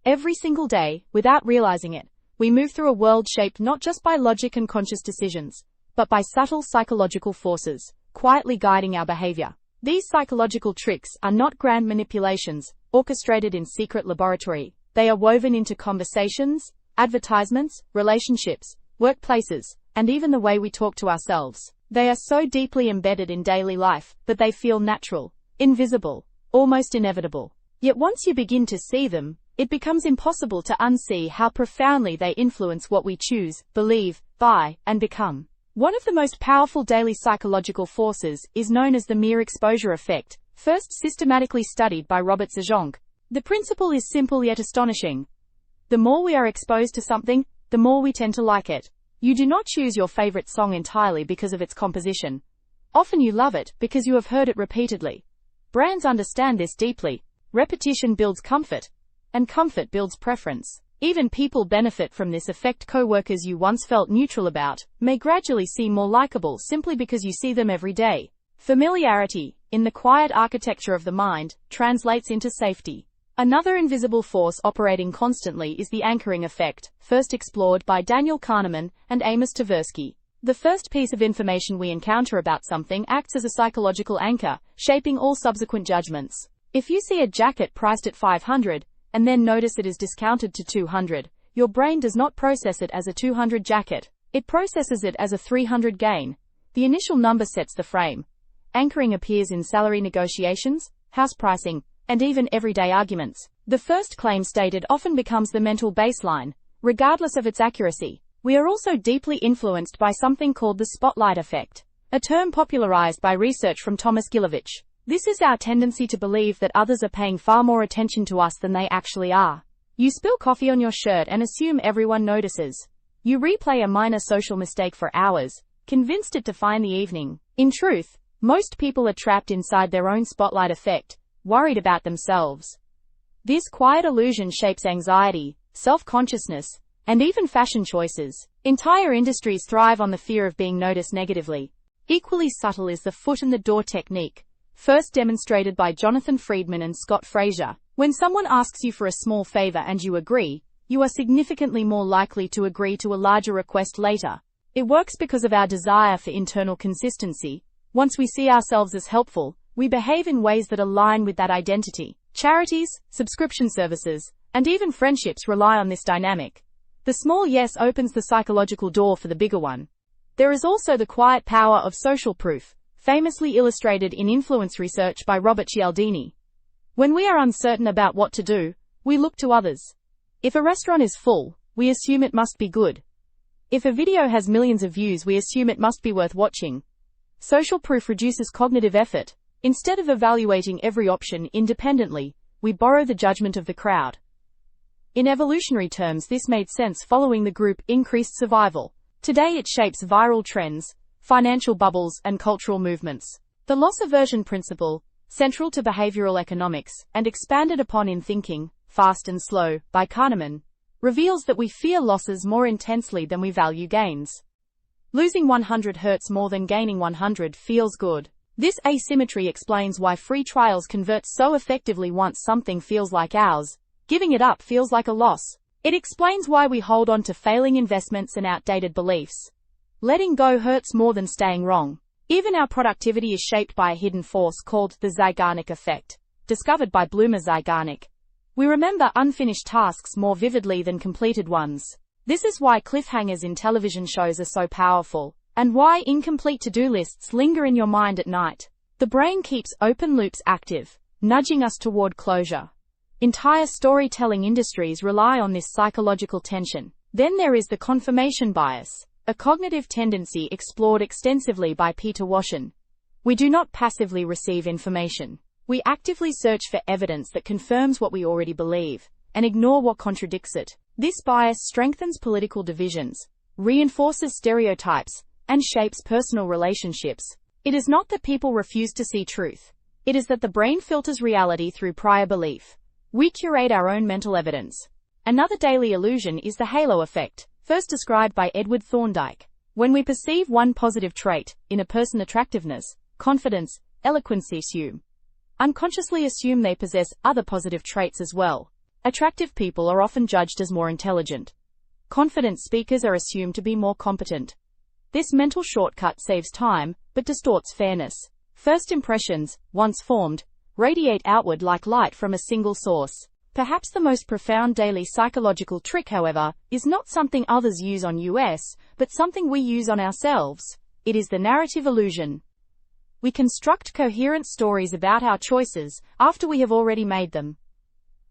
Every single day, without realizing it, we move through a world shaped not just by logic and conscious decisions, but by subtle psychological forces, quietly guiding our behavior. These psychological tricks are not grand manipulations, orchestrated in secret laboratory. They are woven into conversations, advertisements, relationships, workplaces, and even the way we talk to ourselves. They are so deeply embedded in daily life that they feel natural, invisible, almost inevitable. Yet once you begin to see them, it becomes impossible to unsee how profoundly they influence what we choose, believe, buy, and become. One of the most powerful daily psychological forces is known as the mere exposure effect, first systematically studied by Robert Zajonc. The principle is simple yet astonishing. The more we are exposed to something, the more we tend to like it. You do not choose your favorite song entirely because of its composition. Often you love it because you have heard it repeatedly. Brands understand this deeply. Repetition builds comfort, and comfort builds preference. Even people benefit from this effect. Co-workers you once felt neutral about may gradually seem more likable simply because you see them every day. Familiarity, in the quiet architecture of the mind, translates into safety. Another invisible force operating constantly is the anchoring effect, first explored by Daniel Kahneman and Amos Tversky. The first piece of information we encounter about something acts as a psychological anchor, shaping all subsequent judgments. If you see a jacket priced at $500, and then notice it is discounted to $200, your brain does not process it as a $200 jacket. It processes it as a $300 gain. The initial number sets the frame. Anchoring appears in salary negotiations, house pricing, and even everyday arguments. The first claim stated often becomes the mental baseline, regardless of its accuracy. We are also deeply influenced by something called the spotlight effect, a term popularized by research from Thomas Gilovich. This is our tendency to believe that others are paying far more attention to us than they actually are. You spill coffee on your shirt and assume everyone notices. You replay a minor social mistake for hours, convinced it defines the evening. In truth, most people are trapped inside their own spotlight effect, worried about themselves. This quiet illusion shapes anxiety, self-consciousness, and even fashion choices. Entire industries thrive on the fear of being noticed negatively. Equally subtle is the foot in the door technique, first demonstrated by Jonathan Friedman and Scott Fraser. When someone asks you for a small favor and you agree, you are significantly more likely to agree to a larger request later. It works because of our desire for internal consistency. Once we see ourselves as helpful, we behave in ways that align with that identity. Charities, subscription services, and even friendships rely on this dynamic. The small yes opens the psychological door for the bigger one. There is also the quiet power of social proof, famously illustrated in influence research by Robert Cialdini. When we are uncertain about what to do, we look to others. If a restaurant is full, we assume it must be good. If a video has millions of views, we assume it must be worth watching. Social proof reduces cognitive effort. Instead of evaluating every option independently, we borrow the judgment of the crowd. In evolutionary terms, this made sense following the group increased survival. Today it shapes viral trends, financial bubbles, and cultural movements. The loss aversion principle, central to behavioral economics, and expanded upon in Thinking, Fast and Slow, by Kahneman, reveals that we fear losses more intensely than we value gains. Losing 100 hurts more than gaining 100 feels good. This asymmetry explains why free trials convert so effectively once something feels like ours. Giving it up feels like a loss. It explains why we hold on to failing investments and outdated beliefs. Letting go hurts more than staying wrong. Even our productivity is shaped by a hidden force called the Zeigarnik effect, discovered by Bloomer Zeigarnik. We remember unfinished tasks more vividly than completed ones. This is why cliffhangers in television shows are so powerful, and why incomplete to-do lists linger in your mind at night. The brain keeps open loops active, nudging us toward closure. Entire storytelling industries rely on this psychological tension. Then there is the confirmation bias, a cognitive tendency explored extensively by Peter Washin. We do not passively receive information. We actively search for evidence that confirms what we already believe, and ignore what contradicts it. This bias strengthens political divisions, reinforces stereotypes, and shapes personal relationships. It is not that people refuse to see truth. It is that the brain filters reality through prior belief. We curate our own mental evidence. Another daily illusion is the halo effect, first described by Edward Thorndike. When we perceive one positive trait in a person, attractiveness, confidence, eloquence, unconsciously assume they possess other positive traits as well. Attractive people are often judged as more intelligent. Confident speakers are assumed to be more competent. This mental shortcut saves time, but distorts fairness. First impressions, once formed, radiate outward like light from a single source. Perhaps the most profound daily psychological trick, however, is not something others use on us, but something we use on ourselves. It is the narrative illusion. We construct coherent stories about our choices after we have already made them.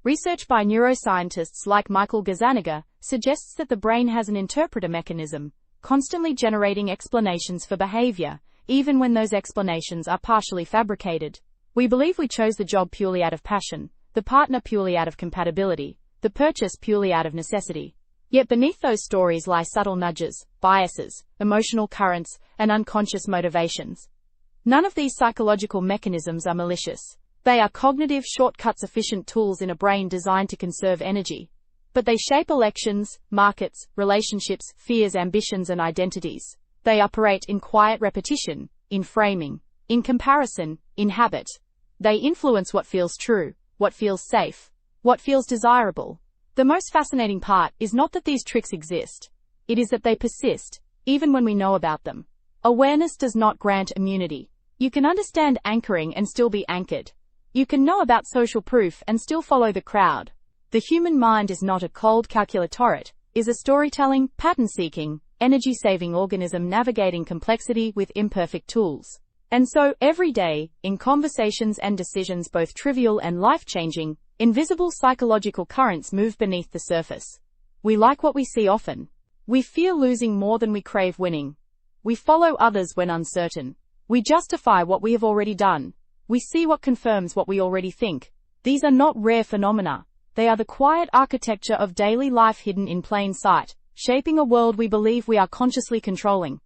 Research by neuroscientists like Michael Gazzaniga suggests that the brain has an interpreter mechanism, constantly generating explanations for behavior, even when those explanations are partially fabricated. We believe we chose the job purely out of passion, the partner purely out of compatibility, the purchase purely out of necessity. Yet beneath those stories lie subtle nudges, biases, emotional currents, and unconscious motivations. None of these psychological mechanisms are malicious. They are cognitive shortcuts, efficient tools in a brain designed to conserve energy. But they shape elections, markets, relationships, fears, ambitions, and identities. They operate in quiet repetition, in framing, in comparison, in habit. They influence what feels true, what feels safe, what feels desirable. The most fascinating part is not that these tricks exist. It is that they persist, even when we know about them. Awareness does not grant immunity. You can understand anchoring and still be anchored. You can know about social proof and still follow the crowd. The human mind is not a cold calculator. It is a storytelling, pattern-seeking, energy-saving organism navigating complexity with imperfect tools. And so, every day, in conversations and decisions both trivial and life-changing, invisible psychological currents move beneath the surface. We like what we see often. We fear losing more than we crave winning. We follow others when uncertain. We justify what we have already done. We see what confirms what we already think. These are not rare phenomena. They are the quiet architecture of daily life hidden in plain sight, shaping a world we believe we are consciously controlling.